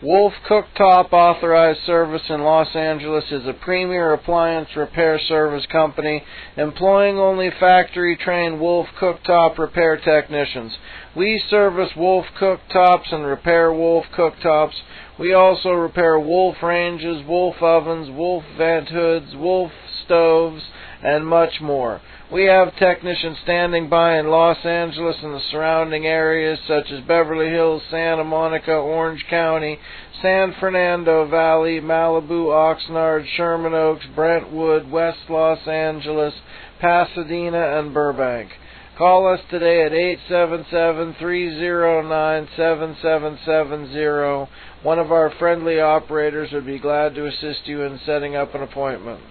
Wolf Cooktop Authorized Service in Los Angeles is a premier appliance repair service company employing only factory-trained Wolf Cooktop repair technicians. We service Wolf Cooktops and repair Wolf Cooktops. We also repair Wolf ranges, Wolf ovens, Wolf vent hoods, Wolf stoves, and much more. We have technicians standing by in Los Angeles and the surrounding areas such as Beverly Hills, Santa Monica, Orange County, San Fernando Valley, Malibu, Oxnard, Sherman Oaks, Brentwood, West Los Angeles, Pasadena, and Burbank. Call us today at 877-309-7770. One of our friendly operators would be glad to assist you in setting up an appointment.